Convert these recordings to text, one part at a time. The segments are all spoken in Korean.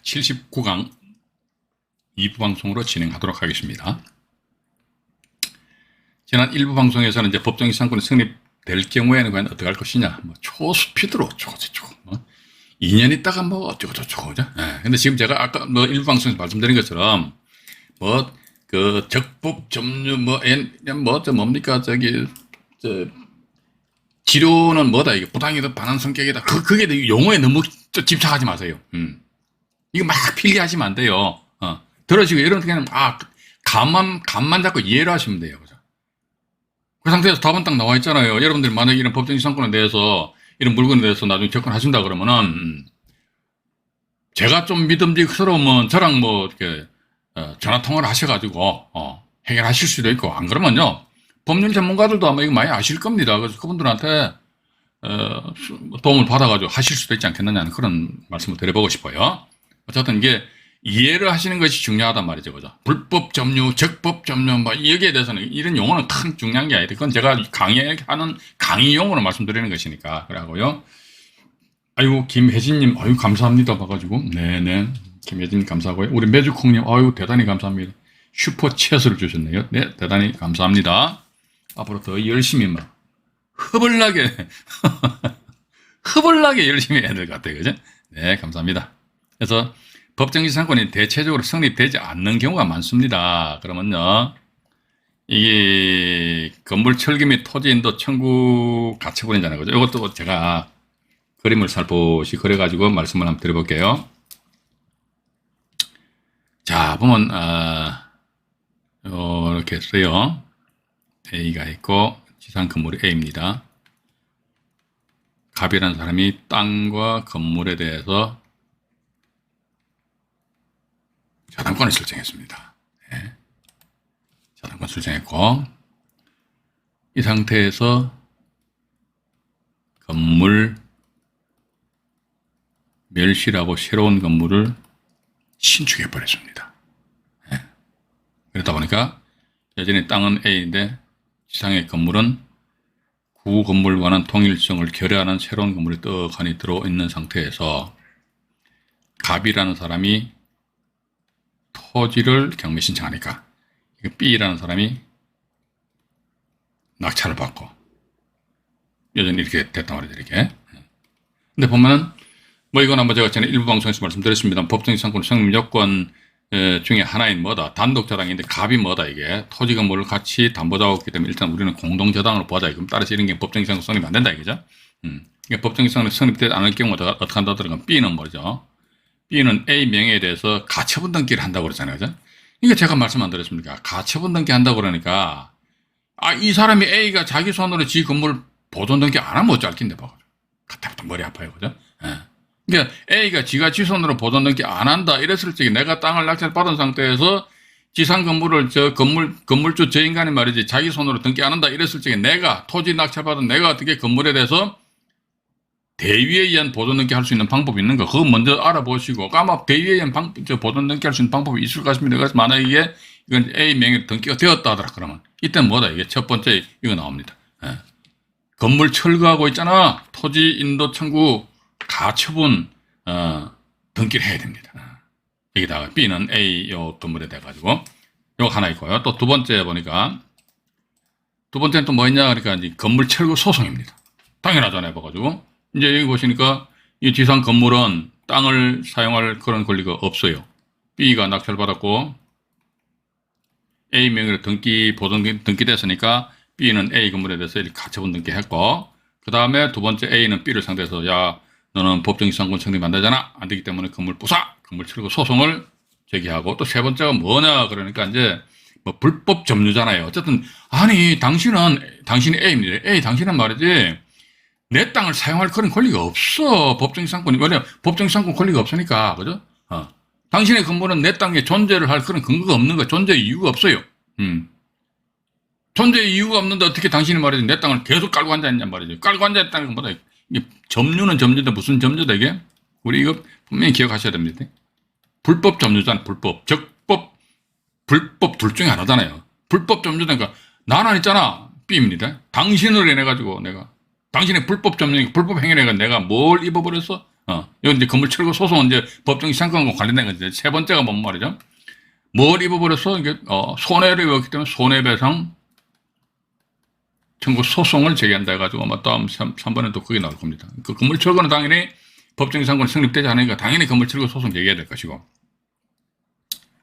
79강 2부 방송으로 진행하도록 하겠습니다. 지난 1부 방송에서는 이제 법정이상권이 성립될 경우에는 과연 어떻게 할 것이냐, 초스피드로 어쩌고저쩌고, 2년 있다가 어쩌고저쩌고, 그죠? 근데 지금 제가 아까 1부 방송에서 말씀드린 것처럼, 적법 점유, 뭡니까, 치료는 이게 부당이다, 반환 성격이다. 그게 용어에 너무 집착하지 마세요. 이거 막 필기하시면 안 돼요. 들으시고, 이런 그냥, 감만 잡고 이해를 하시면 돼요. 그죠? 그 상태에서 답은 딱 나와 있잖아요. 여러분들이 만약에 이런 법정이상권에 대해서, 이런 물건에 대해서 나중에 접근하신다 그러면은, 제가 좀 믿음직스러우면 저랑 이렇게, 전화통화를 하셔가지고, 해결하실 수도 있고, 안 그러면요, 법률 전문가들도 아마 이거 많이 아실 겁니다. 그래서 그분들한테, 도움을 받아가지고 하실 수도 있지 않겠느냐는 그런 말씀을 드려보고 싶어요. 어쨌든 이게 이해를 하시는 것이 중요하단 말이죠. 그죠? 불법 점유, 적법 점유, 여기에 대해서는 이런 용어는 큰 중요한 게 아니다. 그건 제가 강의하는 강의 용어로 말씀드리는 것이니까. 그러고요. 아이고, 김혜진님, 아유, 감사합니다. 봐가지고. 네네. 김혜진님 감사하고요. 우리 매주콩님, 아유, 대단히 감사합니다. 슈퍼챗을 주셨네요. 네, 대단히 감사합니다. 앞으로 더 열심히 허벌나게, 허벌나게 열심히 해야 될 것 같아요. 그죠? 네, 감사합니다. 그래서 법정지상권이 대체적으로 성립되지 않는 경우가 많습니다. 그러면요, 이게 건물 철거 및 토지인도 청구 가처분이잖아요. 그죠? 이것도 제가 그림을 살포시 그려가지고 말씀을 한번 드려볼게요. 자, 보면, 이렇게 했어요. A가 있고, 지상 건물이 A입니다. 갑이라는 사람이 땅과 건물에 대해서 저당권을 설정했습니다. 네. 저당권 설정했고, 이 상태에서 건물 멸실하고 새로운 건물을 신축해 버렸습니다. 네. 그러다 보니까 여전히 땅은 A인데 지상의 건물은 구 건물과는 통일성을 결여하는 새로운 건물이 떡하니 들어있는 상태에서 갑이라는 사람이 토지를 경매 신청하니까 B라는 사람이 낙찰을 받고 여전히 이렇게 됐단 말이죠. 이렇게. 근데 보면은 이건 제가 전에 일부 방송에서 말씀드렸습니다. 법정지상권 성립 요건 중에 하나인 단독저당인데 갑이 이게 토지 건물을 같이 담보자였기 때문에 일단 우리는 공동저당으로 보자. 그럼 따라서 이런 게 법정지상권 성립 안 된다 이거죠. 그러니까 법정지상권 성립되지 않을 경우 어떻게 한다 그러면 B는 뭐죠? B는 A 명의에 대해서 가처분 등기를 한다고 그랬잖아요. 그죠? 이게 제가 말씀 안 드렸습니까? 가처분 등기 한다고 그러니까, 이 사람이 A가 자기 손으로 지 건물 보존 등기 안 하면 어쩔 낀데, 그때부터 머리 아파요. 그죠? 예. 그러니까 A가 지가 지 손으로 보존 등기 안 한다. 이랬을 적에 내가 땅을 낙찰 받은 상태에서 지상 건물을 건물주 저 인간이 말이지 자기 손으로 등기 안 한다. 이랬을 적에 내가 토지 낙찰 받은 내가 어떻게 건물에 대해서 대위에 의한 보존 등기 할 수 있는 방법이 있는 거, 그거 먼저 알아보시고, 아마 대위에 의한 보존 등기 할 수 있는 방법이 있을 것 같습니다. 그래서 만약에 이건 A 명의 등기가 되었다 하더라. 그러면, 이때는 이게 첫 번째, 이거 나옵니다. 예. 건물 철거하고 있잖아. 토지 인도 청구 가처분, 등기를 해야 됩니다. 여기다가 B는 A 요 건물에 돼가지고, 요거 하나 있고요. 또 두 번째 보니까, 두 번째는 또 있냐? 그러니까 이제 건물 철거 소송입니다. 당연하잖아요. 봐가지고. 이제 여기 보시니까 이 지상 건물은 땅을 사용할 그런 권리가 없어요. B가 낙찰받았고 A 명의로 보존 등기됐으니까 B는 A 건물에 대해서 이렇게 가처분 등기했고, 그 다음에 두 번째 A는 B를 상대해서 너는 법정지상권 성립 안 되잖아. 안 되기 때문에 건물 부숴! 건물 철거 소송을 제기하고, 또 세 번째가 뭐냐 그러니까 이제 불법 점유잖아요. 어쨌든 당신이 A입니다. A 당신은 말이지 내 땅을 사용할 그런 권리가 없어. 법정지상권이. 왜냐면 법정지상권 권리가 없으니까. 그죠? 당신의 건물은 내 땅에 존재를 할 그런 근거가 없는 거야. 존재 이유가 없어요. 존재 이유가 없는데 어떻게 당신이 말이지 내 땅을 계속 깔고 앉아있냔 말이죠. 깔고 앉아있다는 것보다 이게 점유는 점유인데 무슨 점유다 이게? 우리 이거 분명히 기억하셔야 됩니다. 불법 점유잖아. 불법. 적법, 불법 둘 중에 하나잖아요. 불법 점유니까 나는 있잖아. B입니다. 당신을 인해가지고 당신의 불법 점유, 불법 행위를 내가 뭘 입어버렸어? 이건 이제 건물 철거 소송은 이제 법정 시상권과 관련된 건데, 세 번째가 뭔 말이죠? 뭘 입어버려서 이게, 손해를 입었기 때문에 손해배상 청구 소송을 제기한다 해가지고 아마 다음 3번에도 그게 나올 겁니다. 그 건물 철거는 당연히 법정 시상권이 성립되지 않으니까 당연히 건물 철거 소송 제기해야 될 것이고.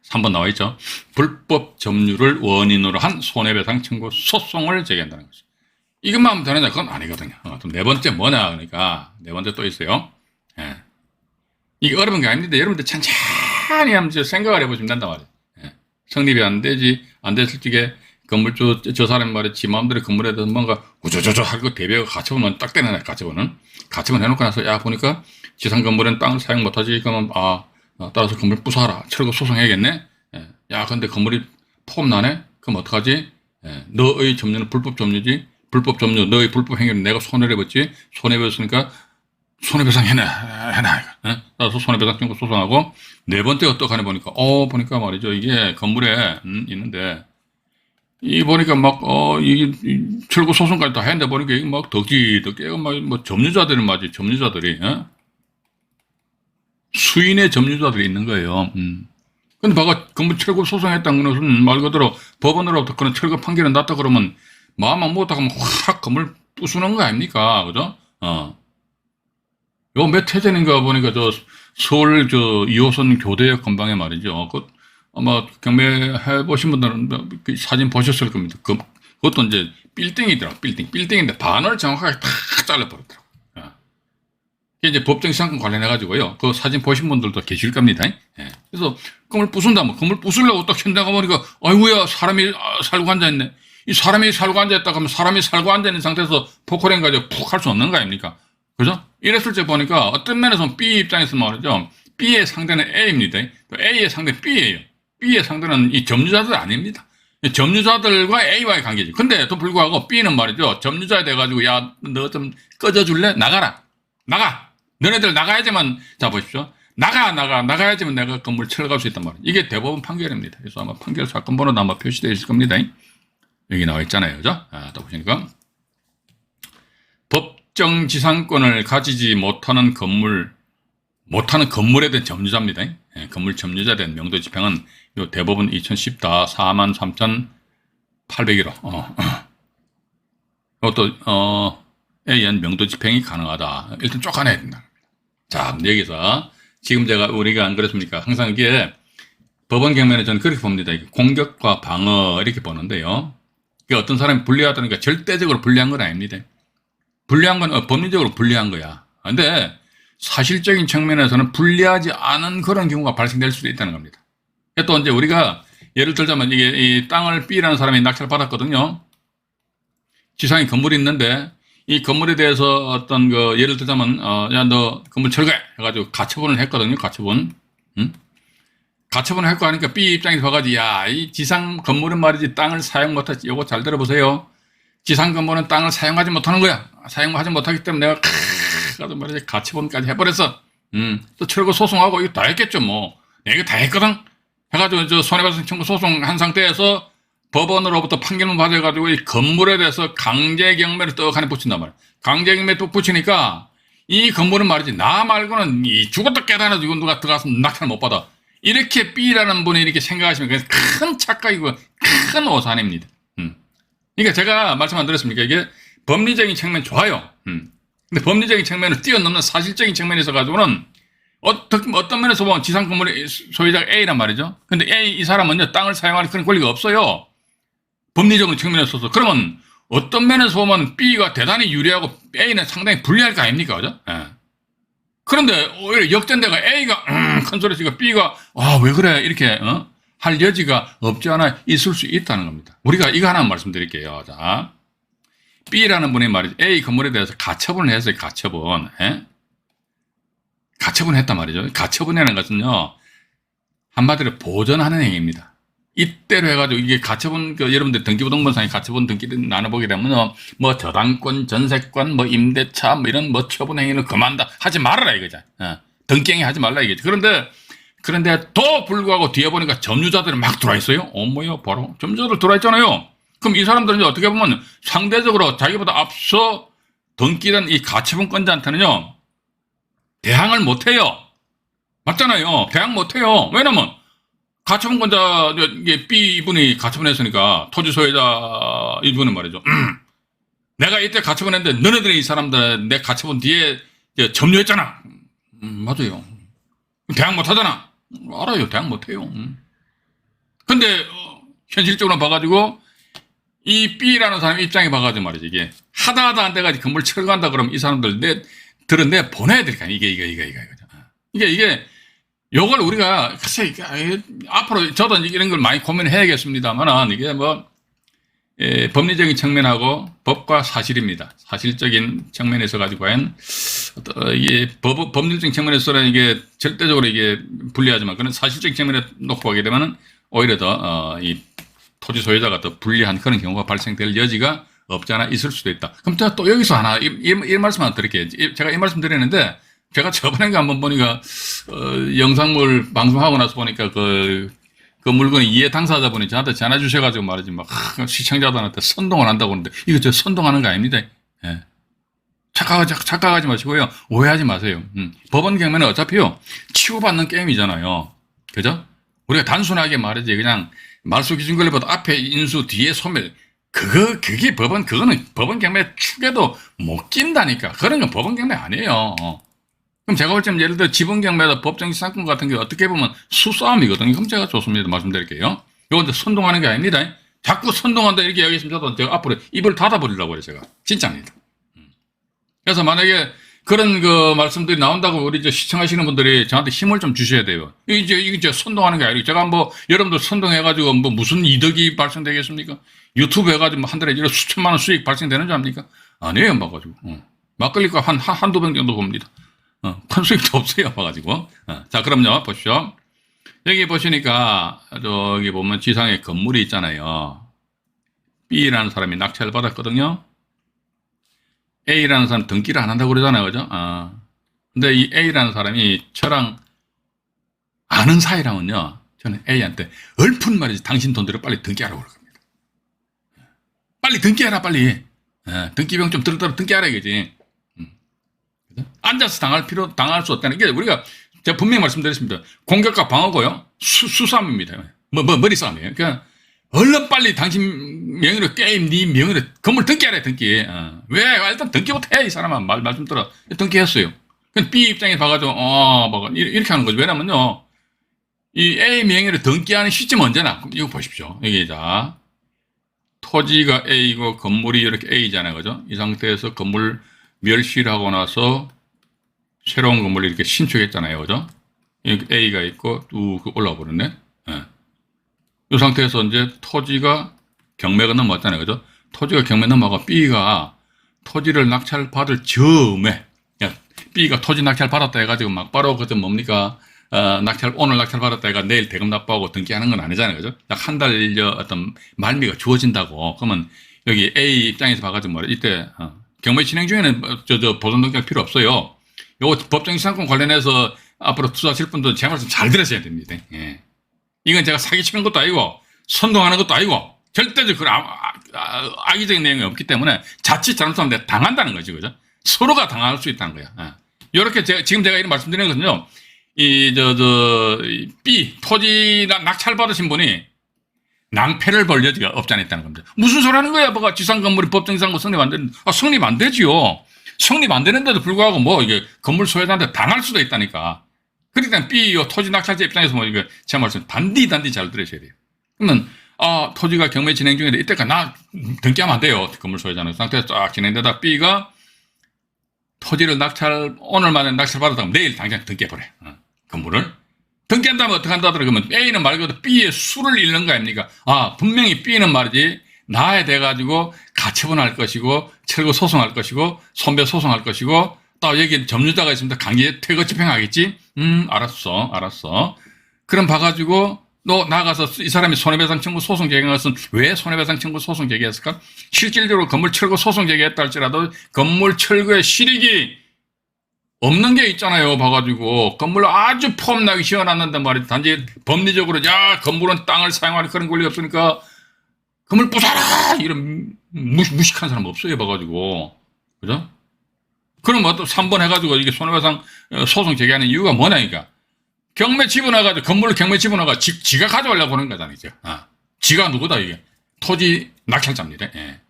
3번 나와 있죠. 불법 점유를 원인으로 한 손해배상 청구 소송을 제기한다는 것이. 이것만 하면 되느냐? 그건 아니거든요. 그럼 네 번째 뭐냐? 그러니까 네 번째 또 있어요. 예. 이게 어려운 게 아닙니다. 여러분들 천천히 하면서 생각을 해보시면 된단 말이에요. 예. 성립이 안 되지, 안 됐을 적에 건물주, 저 사람 말에 지 마음대로 건물에 대해서 뭔가 우저저저 하고 대비하고 가처분은 딱 되는 가처분은. 가처분 해놓고 나서, 야, 보니까 지상 건물엔 땅을 사용 못하지. 그러면, 따라서 건물 부숴라. 철거 소송해야겠네. 예. 야, 근데 건물이 폼나네? 그럼 어떡하지? 예. 너의 점유는 불법 점유지. 불법 점유, 너의 불법 행위를 내가 손해를 입었지. 손해배웠으니까 손해배상 해놔. 예? 따라서 손해배상 청구 소송하고. 네 번째 어떡하냐 보니까, 보니까 말이죠. 이게 건물에, 있는데, 이 보니까 막, 이게, 철거 소송까지 다 했는데 보니까 이게 막 덕지, 뭐, 점유자들이 맞지, 점유자들이, 수인의 점유자들이 있는 거예요. 근데 봐가 건물 철거 소송했다는 것은 말 그대로 법원으로부터 그런 철거 판결이 났다 그러면 마음만 못하고 확 건물 부수는 거 아닙니까? 그죠? 요 몇 해 전인가 보니까 서울 2호선 교대역 근방에 말이죠. 아마 경매해 보신 분들은 그 사진 보셨을 겁니다. 그것도 이제 빌딩이더라고, 빌딩인데 반을 정확하게 다 잘라버렸더라고. 이게 이제 법정 시상권 관련해가지고요. 그 사진 보신 분들도 계실 겁니다. 예. 그래서 건물 부순다, 건물 부수려고 딱 현장가 보니까, 아이고야, 사람이 살고 앉아있네. 이 사람이 살고 앉아있다 하면 사람이 살고 앉아있는 상태에서 포크레인 가지고 푹 할 수 없는 거 아닙니까? 그죠? 이랬을 때 보니까 어떤 면에서 B 입장에서 말이죠. B의 상대는 A입니다. 또 A의 상대는 B예요. B의 상대는 이 점유자들 아닙니다. 점유자들과 A와의 관계지. 근데 또 불구하고 B는 말이죠. 점유자에 돼가지고, 야, 너 좀 꺼져줄래? 나가라. 나가! 너네들 나가야지만, 자, 보십시오. 나가야지만 내가 건물 철거할 수 있단 말이에요. 이게 대법원 판결입니다. 그래서 아마 판결 사건 번호도 아마 표시되어 있을 겁니다. 여기 나와 있잖아요. 그죠? 또 보시니까. 법정 지상권을 가지지 못하는 건물에 대한 점유자입니다. 예, 건물 점유자에 대한 명도 집행은 요 대법원 2010다 43,801호. 이것도, 에 의한 명도 집행이 가능하다. 일단 쫓아내야 된다. 자, 여기서 지금 우리가 안 그랬습니까? 항상 이게 법원 경면에 저는 그렇게 봅니다. 공격과 방어 이렇게 보는데요. 어떤 사람이 불리하다니까 절대적으로 불리한 건 아닙니다. 불리한 건 법리적으로 불리한 거야. 근데 사실적인 측면에서는 불리하지 않은 그런 경우가 발생될 수도 있다는 겁니다. 또 이제 우리가 예를 들자면 이게 이 땅을 B라는 사람이 낙찰을 받았거든요. 지상에 건물이 있는데 이 건물에 대해서 어떤 예를 들자면, 야, 너 건물 철거해! 해가지고 가처분을 했거든요, 가처분. 가처분을 했고 하니까 B 입장에서 봐가지고, 야, 이 지상 건물은 말이지 땅을 사용 못하지. 요거 잘 들어보세요. 지상 건물은 땅을 사용하지 못하는 거야. 사용하지 못하기 때문에 내가, 가도 말이지, 가처분까지 해버렸어. 또 철거 소송하고 이거 다 했겠죠, 뭐. 내가 이거 다 했거든? 해가지고 손해배상 청구 소송 한 상태에서 법원으로부터 판결문 받아가지고 이 건물에 대해서 강제경매를 떡하니 붙인단 말이야. 강제경매 또 붙이니까 이 건물은 말이지 나 말고는 죽었다 깨달아도 이건 누가 들어가서 낙찰 못 받아. 이렇게 B라는 분이 이렇게 생각하시면 큰 착각이고 큰 오산입니다. 그러니까 제가 말씀 안 드렸습니까? 이게 법리적인 측면 좋아요. 근데 법리적인 측면을 뛰어넘는 사실적인 측면에서 가지고는 어떤 면에서 보면 지상 건물의 소유자가 A란 말이죠. 근데 이 사람은요 땅을 사용할 그런 권리가 없어요. 법리적인 측면에서 있어서. 그러면 어떤 면에서 보면 B가 대단히 유리하고 A는 상당히 불리할 거 아닙니까? 그죠? 예. 그런데 오히려 역전대가 A가 큰 소리 치니까 B가 왜 그래? 이렇게 할 여지가 없지 않아 있을 수 있다는 겁니다. 우리가 이거 하나 말씀드릴게요. 자, B라는 분이 말이죠. A 건물에 대해서 가처분을 했어요. 가처분. 예? 가처분을 했단 말이죠. 가처분이라는 것은요. 한마디로 보전하는 행위입니다. 이때로 해가지고 이게 가처분, 여러분들 등기부등본상에 가처분 등기를 나눠보게 되면 뭐 저당권, 전세권, 뭐 임대차, 뭐 이런 뭐 처분 행위는 그만다 하지 말아라 이거죠. 등기행위 하지 말라 이거죠. 그런데 또 불구하고 뒤에 보니까 점유자들이 막 들어와 있어요. 뭐야, 바로 점유자들 들어와 있잖아요. 그럼 이 사람들은 어떻게 보면 상대적으로 자기보다 앞서 등기된 이 가처분권자한테는요, 대항을 못해요. 맞잖아요. 대항 못해요. 왜냐면 가처분권자 이게 B 이분이 가처분했으니까 토지 소유자 이분은 말이죠. 내가 이때 가처분했는데 너네들이 이 사람들 내 가처분 뒤에 점유했잖아. 맞아요. 대항 못하잖아. 알아요. 대항 못해요. 근데 현실적으로 봐가지고 이 B라는 사람 입장에 봐가지고 말이지 이게 하다 안 돼가지고 건물 철거한다 그러면 이 사람들 내 보내야 되니까 이게 요걸 우리가 글쎄 앞으로 저도 이런 걸 많이 고민을 해야겠습니다만은 이게 뭐 법리적인 측면하고 법과 사실입니다. 사실적인 측면에서 가지고 과연 이게 법률적인 측면에서는 이게 절대적으로 이게 불리하지만 그런 사실적인 측면에 놓고 보게 되면은 오히려 더 이 토지 소유자가 더 불리한 그런 경우가 발생될 여지가 없지 않아 있을 수도 있다. 그럼 제가 또 여기서 하나 이 말씀 하나 드릴게요. 제가 이 말씀 드렸는데 제가 저번에 한번 보니까 영상물 방송하고 나서 보니까 그 물건의 이해 당사자분이 저한테 전화 주셔가지고 말이지 막 시청자들한테 선동을 한다고 하는데 이거 저 선동하는 거 아닙니다. 예. 착각하지 마시고요. 오해하지 마세요. 법원 경매는 어차피요 치고받는 게임이잖아요. 그죠? 우리가 단순하게 말이지 그냥 말소 기준 권리보다 앞에 인수 뒤에 소멸 그거는 법원 경매 축에도 못 낀다니까. 그런 건 법원 경매 아니에요. 그럼 제가 볼 때는 예를 들어 지분 경매나 법정 지상권 같은 게 어떻게 보면 수싸움이거든요. 그럼 제가 좋습니다. 말씀드릴게요. 이건 선동하는 게 아닙니다. 자꾸 선동한다 이렇게 이야기했으면 저도 제가 앞으로 입을 닫아버리려고 해요. 제가. 진짜입니다. 그래서 만약에 그런 그 말씀들이 나온다고 우리 시청하시는 분들이 저한테 힘을 좀 주셔야 돼요. 이게 선동하는 게 아니고 제가 뭐 여러분들 선동해가지고 뭐 무슨 이득이 발생되겠습니까? 유튜브 해가지고 한 달에 수천만 원 수익 발생되는 줄 압니까? 아니에요, 봐가지고. 막걸리가 한두 병 정도 봅니다. 큰 수익도 없어요, 봐가지고. 자, 그럼요, 보시죠. 여기 보시니까, 저기 보면 지상에 건물이 있잖아요. B라는 사람이 낙찰을 받았거든요. A라는 사람 등기를 안 한다고 그러잖아요, 그죠? 근데 이 A라는 사람이 저랑 아는 사이라면요, 저는 A한테 얼픈 말이지, 당신 돈대로 빨리 등기하라고 그럴 겁니다. 빨리 등기하라, 빨리. 등기병 좀 들었다가 등기하라, 이거지. 앉아서 당할 수 없다는 게 우리가 제가 분명히 말씀드렸습니다. 공격과 방어고요. 수싸움입니다. 머리 싸움이에요. 그러니까 얼른 빨리 당신 명의로 게임 네 명의로 건물 등기하래 등기. 왜 일단 등기부터 해 이 사람아 말 좀 들어. 등기했어요. 근데 B 입장에 봐가지고 이렇게 하는 거죠. 왜냐면요 이 A 명의로 등기하는 시점 언제나 이거 보십시오. 여기 자 토지가 A고 건물이 이렇게 A잖아요, 그죠? 이 상태에서 건물 멸시를 하고 나서 새로운 건물을 이렇게 신축했잖아요. 그죠? A가 있고 뚝 올라와 버렸네. 이 상태에서 이제 토지가 경매가 넘어왔잖아요. 그죠? 토지가 경매 넘어가 B가 토지를 낙찰받을 즈음에 B가 토지 낙찰 받았다 해가지고 막 바로 그저 뭡니까? 오늘 낙찰 받았다 해가 내일 대금 납부하고 등기하는 건 아니잖아요. 그죠? 약 한 달 어떤 말미가 주어진다고. 그러면 여기 A 입장에서 봐가지고 말이야. 이때 경매 진행 중에는 보존 등기할 필요 없어요. 요거 법정 지상권 관련해서 앞으로 투자하실 분들 제 말씀 잘 들으셔야 됩니다. 예. 이건 제가 사기치는 것도 아니고 선동하는 것도 아니고 절대적으로 그런 악의적인 내용이 없기 때문에 자칫 잘못하면 내가 당한다는 거죠. 그죠? 서로가 당할 수 있다는 거야. 이렇게 지금 제가 이런 말씀드리는 것은요. B 토지 낙찰 받으신 분이 낭패를 볼 여지가 없지 않아 있다는 겁니다. 무슨 소리 하는 거야? 뭐가 지상 건물이 법정 지상권 성립 안 되는, 성립 안 되지요. 성립 안 되는데도 불구하고 뭐 이게 건물 소유자한테 당할 수도 있다니까. 그러니까 B 토지 낙찰자 입장에서 뭐 이거 제 말씀 단디 잘 들으셔야 돼요. 그러면 토지가 경매 진행 중인데 이때까지 나 등기하면 안 돼요. 건물 소유자는 상태에서 쫙 진행되다 B가 토지를 오늘 만에 낙찰 받았다면 내일 당장 등기해버려. 건물을. 등기한다면 어떻게 한다더라 그러면 A는 말 그대로 B의 수를 잃는 거 아닙니까? 분명히 B는 말이지 나에 돼가지고 가처분할 것이고 철거 소송할 것이고 손배 소송할 것이고 또 여기 점유자가 있습니다. 강제 퇴거 집행하겠지? 알았어. 그럼 봐가지고 너 나가서 이 사람이 손해배상 청구 소송 제기한 것은 왜 손해배상 청구 소송 제기했을까? 실질적으로 건물 철거 소송 제기했다 할지라도 건물 철거의 실익이 없는 게 있잖아요. 봐가지고 건물 아주 폼나게 지어놨는데 말이지 단지 법리적으로 건물은 땅을 사용하는 그런 권리가 없으니까 건물 부숴라 이런 무식한 사람 없어요. 봐가지고 그죠? 그럼 뭐 또 3번 해가지고 이게 손해배상 소송 제기하는 이유가 뭐냐니까. 경매 집어넣어가지고, 건물을 경매 집어넣어가 지가 가져가려고 하는 거잖아, 이제. 지가 누구다, 이게. 토지 낙찰자입니다. 예.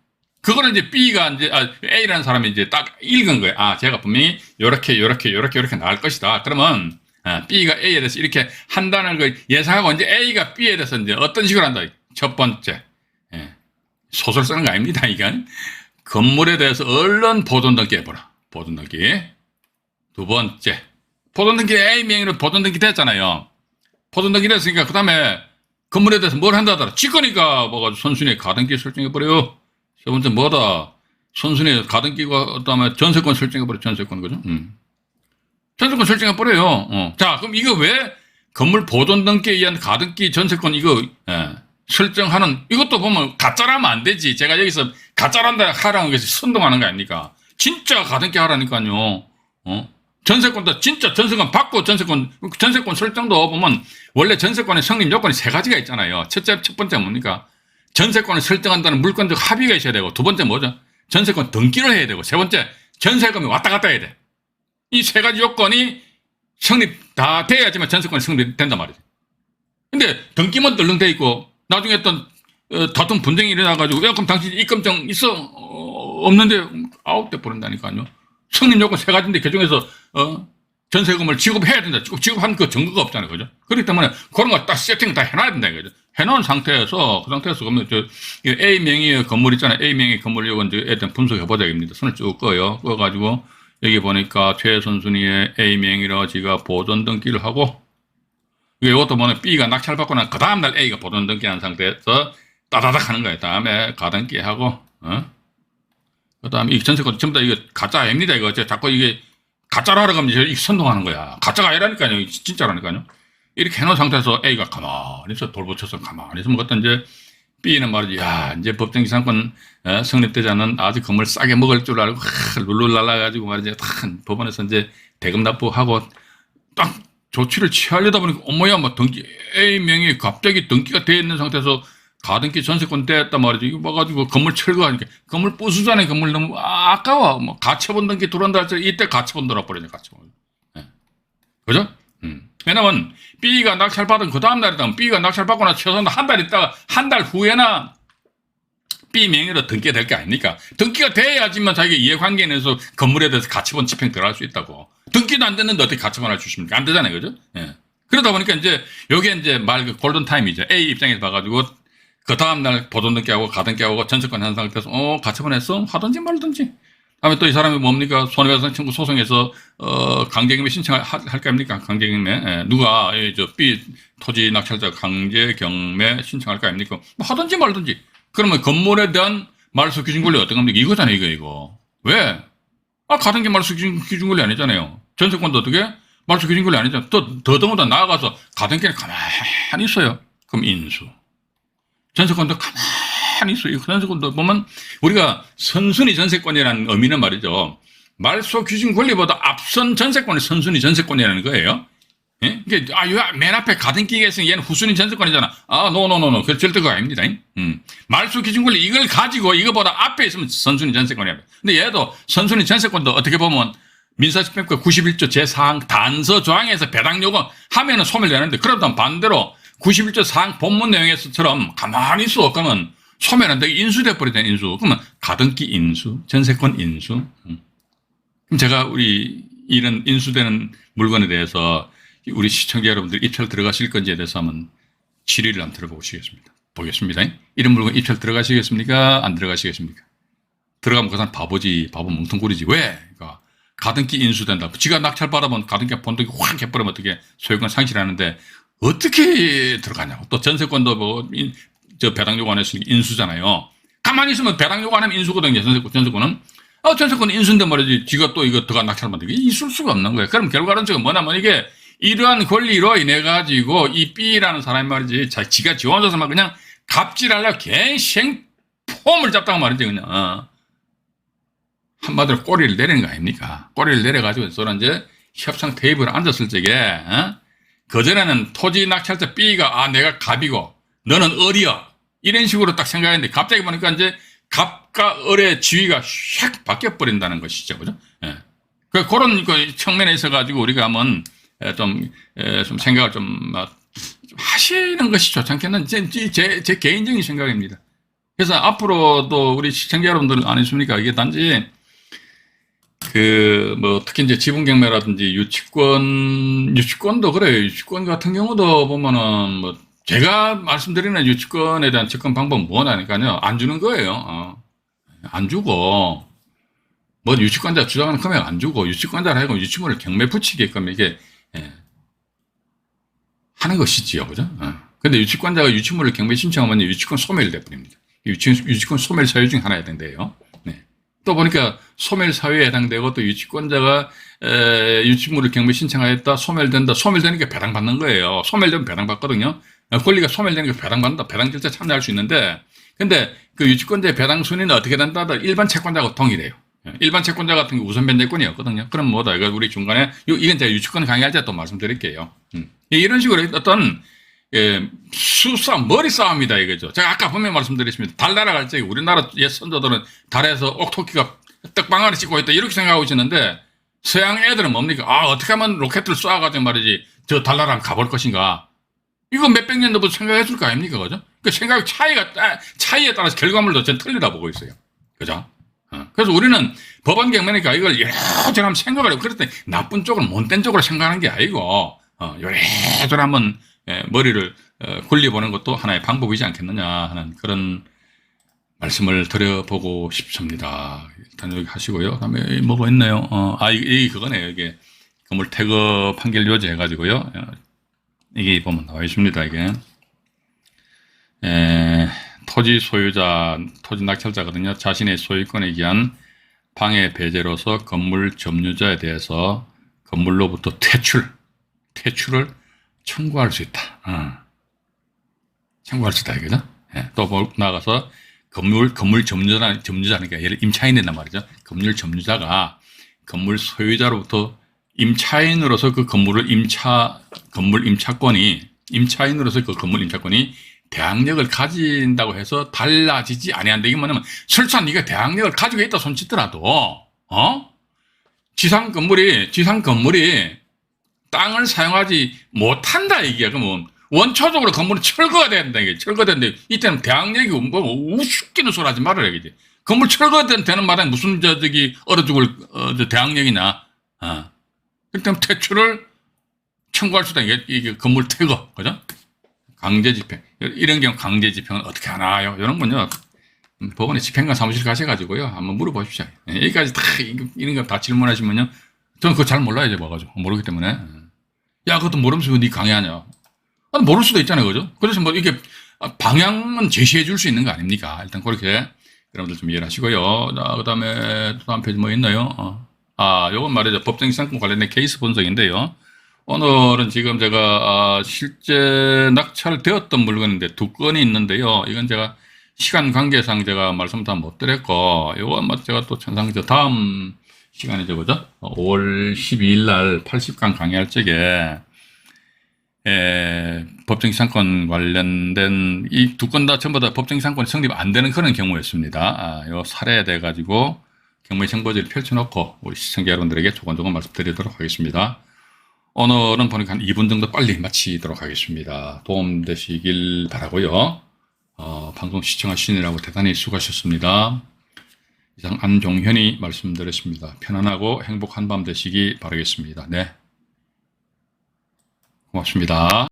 그거는 이제 B가 이제, A라는 사람이 이제 딱 읽은 거예요. 제가 분명히 요렇게 나갈 것이다. 그러면, B가 A에 대해서 이렇게 한다는 걸 예상하고 이제 A가 B에 대해서 이제 어떤 식으로 한다. 첫 번째. 예. 소설 쓰는 거 아닙니다, 이건. 건물에 대해서 얼른 보존등기 해보라. 보존등기. 두 번째. 보존등기 A 명의로 보존등기 됐잖아요. 보존등기 됐으니까 그 다음에 건물에 대해서 뭘 한다더라. 직거니까 뭐가 선순위에 가등기 설정해버려요. 세 번째 뭐다. 선순위에 가등기가 그 다음에 전세권 설정해버려. 전세권 그죠? 전세권 설정해버려요. 자 그럼 이거 왜 건물 보존등기에 의한 가등기 전세권 이거 설정하는 이것도 보면 가짜라면 안 되지. 제가 여기서 가짜란다 하라는 것이 선동하는 거 아닙니까? 진짜 가등기 하라니까요. 전세권도 진짜 전세권 받고 전세권 설정도 보면 원래 전세권의 성립 요건이 세 가지가 있잖아요. 첫 번째 뭡니까? 전세권을 설정한다는 물권적 합의가 있어야 되고 두 번째 뭐죠? 전세권 등기를 해야 되고 세 번째 전세금이 왔다 갔다 해야 돼. 이 세 가지 요건이 성립 다 돼야지만 전세권이 성립된단 말이죠. 근데 등기만 덜렁돼 있고 나중에 어떤 다툼 분쟁이 일어나가지고 야 그럼 당신 입금증 있어? 없는데 아웃돼 버린다니까요. 성립 요건 세 가지인데 그중에서 전세금을 지급해야 된다. 지급한 그 증거가 없잖아요. 그죠? 그렇기 때문에 그런 거 딱 세팅 다 해놔야 된다. 그죠? 해놓은 상태에서 그 상태에서 그러면 A 명의의 건물 있잖아요. A 명의 건물 요건 일단 분석해보자. 입니다. 손을 쭉 꺼요. 꺼가지고 여기 보니까 최선순위의 A 명의로 지가 보존 등기를 하고 이것도 뭐냐 B가 낙찰받고 난 그 다음날 A가 보존 등기한 상태에서 따다닥 하는 거예요. 다음에 가등기하고 그 다음에 이 전세권 전부 다 이거 가짜 아닙니다. 이거 자꾸 이게 가짜로 하라고 하면 이게 선동하는 거야. 가짜가 아니라니까요. 진짜라니까요. 이렇게 해놓은 상태에서 A가 가만히 있어 돌붙여서 가만히 있으면 그때 이제 B는 말이지. 야 이제 법정기상권 성립되지 않은 아주 건물 싸게 먹을 줄 알고 룰룰 날라가지고 말이지. 법원에서 이제 대금 납부하고 딱 조치를 취하려다 보니까 어머야 뭐 등기 A 명이 갑자기 등기가 돼 있는 상태에서 가등기 전세권 됐단 말이죠. 이거 봐가지고 건물 철거하니까 건물 부수잖아요. 건물 너무 아까워. 뭐 가처분 등기 들어온다 할때 이때 가처분 들어버리네. 가처분. 그죠? 왜냐면 B가 낙찰받은 그 다음 날이다. B가 낙찰받고 나 최소한 한 달 있다가 한 달 후에나 B 명의로 등기가 될 게 아닙니까? 등기가 돼야지만 자기가 이해관계에 대해서 건물에 대해서 가처분 집행 들어갈 수 있다고. 등기도 안 됐는데 어떻게 가처분할 수 있습니까? 안 되잖아요. 그죠? 예. 그러다 보니까 이제 여기에 이제 말 골든타임이죠. A 입장에서 봐가지고 그 다음날 보존등기하고 가등기하고 전세권 한 상태에서 가처분했어? 하든지 말든지. 다음에 또 이 사람이 뭡니까? 손해배상 청구 소송에서 강제경매 신청할 거 아닙니까? 강제경매. 누가 B 토지 낙찰자 강제경매 신청할 거 아닙니까? 뭐 하든지 말든지. 그러면 건물에 대한 말소 기준 권리 어떤 겁니까? 이거잖아요. 이거. 왜? 가등기 말소 기준 권리 아니잖아요. 전세권도 어떻게? 말소 기준 권리 아니잖아요. 더더군다나 나아가서 가등기는 가만히 있어요. 그럼 인수. 전세권도 가만히 있어요. 전세권도 보면 우리가 선순위 전세권이라는 의미는 말이죠. 말소 기준 권리보다 앞선 전세권이 선순위 전세권이라는 거예요. 예? 이게 맨 앞에 가등기가 있으면 얘는 후순위 전세권이잖아. 노. 그 절대 그거 아닙니다. 말소 기준 권리 이걸 가지고 이거보다 앞에 있으면 선순위 전세권이야. 근데 얘도 선순위 전세권도 어떻게 보면 민사집행법 91조 제4항 단서 조항에서 배당 요건 하면은 소멸되는데 그렇다면 반대로 91조 4항 본문 내용에서처럼 가만히 있어. 그러면 소멸 안 되게 인수돼 버리잖아. 인수. 그러면 가등기 인수, 전세권 인수. 그럼 제가 우리 이런 인수되는 물건에 대해서 우리 시청자 여러분들 입찰 들어가실 건지에 대해서 한번 질의를 한번 들어보시겠습니다. 보겠습니다. 이런 물건 입찰 들어가시겠습니까? 안 들어가시겠습니까? 들어가면 그 사람 바보지. 바보 멍텅구리지. 왜? 그러니까 가등기 인수된다. 지가 낙찰 받아보면 가등기 본등기 확 해버리면 어떻게 소유권 상실하는데 어떻게 들어가냐고. 또 전세권도 배당 요구 안 했으니까 인수잖아요. 가만히 있으면 배당 요구 안 하면 인수거든요. 전세권은. 전세권은 인수인데 말이지. 지가 또 이거 들어가 낙찰 받는 게 있을 수가 없는 거예요. 그럼 결과론적은 뭐냐면 이게 이러한 권리로 인해가지고 이 B라는 사람이 말이지. 지가 지원해서 막 그냥 갑질하려고 갱생 폼을 잡다가 말이지. 그냥. 한마디로 꼬리를 내리는 거 아닙니까? 꼬리를 내려가지고 서로 이제 협상 테이블에 앉았을 적에, 그전에는 토지 낙찰자 B가 내가 갑이고 너는 을이여 이런 식으로 딱 생각했는데 갑자기 보니까 이제 갑과 을의 지위가 샥 바뀌어 버린다는 것이죠. 그죠? 예. 그런 그 측면에 있어가지고 우리가 한번 좀 생각을 좀 하시는 것이 좋지 않겠나? 제 개인적인 생각입니다. 그래서 앞으로도 우리 시청자 여러분들 안 있습니까? 이게 단지 특히 이제 지분경매라든지 유치권도 그래요. 유치권 같은 경우도 보면은 제가 말씀드리는 유치권에 대한 접근 방법은 뭐냐니까요. 안 주는 거예요. 안 주고, 유치권자 주장하는 금액 안 주고, 유치권자를 하고 유치물을 경매 붙이게끔 이게, 하는 것이지요. 그죠? 근데 유치권자가 유치물을 경매 신청하면 유치권 소멸이 돼버립니다. 유치권 소멸 사유 중 하나야 된대요. 네. 또 보니까 소멸 사유에 해당되고 또 유치권자가 유치물을 경매 신청하였다, 소멸된다, 소멸되니까 배당받는 거예요. 소멸되면 배당받거든요. 권리가 소멸되니까 배당받는다, 배당 절차 참여할 수 있는데, 근데 그 유치권자의 배당 순위는 어떻게 된다? 일반 채권자하고 동일해요. 일반 채권자 같은 게 우선 변제권이었거든요. 그럼 뭐다? 이거 우리 중간에, 이건 제가 유치권 강의할 때 또 말씀드릴게요. 이런 식으로 어떤, 수싸움, 머리싸움이다 이거죠. 제가 아까 분명히 말씀드렸습니다. 달 날아갈 적에 우리나라 옛 선조들은 달에서 옥토끼가 떡방아를 찍고 있다 이렇게 생각하고 있었는데 서양 애들은 뭡니까? 어떻게 하면 로켓을 쏴가지고 말이지 저 달 나라 가볼 것인가? 이거 몇백 년 전부터 생각했을 거 아닙니까? 그죠? 그 생각 차이에 따라서 결과물도 전 틀리다 보고 있어요. 그죠? 그래서 우리는 법원 경매니까 이걸 이래저래 한번 생각을 하고 그랬더니 나쁜 쪽을 못된 쪽으로 생각하는 게 아니고 요래저래 한번 머리를 굴려보는 것도 하나의 방법이지 않겠느냐 하는 그런 말씀을 드려보고 싶습니다. 일단 여기 하시고요. 그 다음에 뭐가 있나요? 이게 그거네요. 이게 건물 태거 판결 요지 해가지고요. 이게 보면 나와 있습니다. 이게 토지 소유자, 토지 낙찰자거든요. 자신의 소유권에 기한 방해 배제로서 건물 점유자에 대해서 건물로부터 퇴출을 청구할 수 있다. 청구할 수 있다, 이거죠? 또 나아가서 건물 점유자니까 예를 임차인이란 말이죠. 건물 점유자가 건물 소유자로부터 임차인으로서 그 임차인으로서 그 건물 임차권이 대항력을 가진다고 해서 달라지지 아니한다. 이게 뭐냐면 설사 네가 대항력을 가지고 있다 손치더라도 지상 건물이 땅을 사용하지 못한다 이게. 그러면 원초적으로 건물은 철거가 돼야 된다 이게. 철거된데 이때는 대항력이 우습기는 소리 하지 말아야 겠지. 건물 철거되는 마당에 무슨 얼어 죽을 대항력이냐. 그렇다면 퇴출을 청구할 수 있다. 이게 건물 퇴거, 그죠? 강제 집행. 이런 경우 강제 집행은 어떻게 하나요? 이런 건요. 법원에 집행관 사무실 가셔가지고요. 한번 물어보십시오. 여기까지 다, 이런 거 다 질문하시면요. 저는 그거 잘 몰라요. 이제 와가지고. 모르기 때문에. 야, 그것도 모르면서 왜 네 강의하냐. 모를 수도 있잖아요. 그죠? 그래서 이게 방향은 제시해 줄 수 있는 거 아닙니까? 일단 그렇게 여러분들 좀 이해를 하시고요. 자, 그 다음에 다음 페이지 뭐 있나요? 요건 말이죠. 법정 상품 관련된 케이스 분석인데요. 오늘은 지금 제가 실제 낙찰되었던 물건인데 2건이 있는데요. 이건 제가 시간 관계상 제가 말씀 다 못 드렸고, 이건 제가 또 천상저 다음 시간이죠, 그죠? 5월 12일 날 80강 강의할 적에 법정이상권 관련된 이 2건 다 전부 다 법정이상권이 성립 안 되는 그런 경우였습니다. 요 사례에 대해 가지고 경매 정보지를 펼쳐놓고 우리 시청자 여러분들에게 조곤조곤 말씀드리도록 하겠습니다. 오늘은 보니까 한 2분 정도 빨리 마치도록 하겠습니다. 도움되시길 바라고요. 방송 시청하시느라고 대단히 수고하셨습니다. 이상 안종현이 말씀드렸습니다. 편안하고 행복한 밤 되시기 바라겠습니다. 네, 고맙습니다.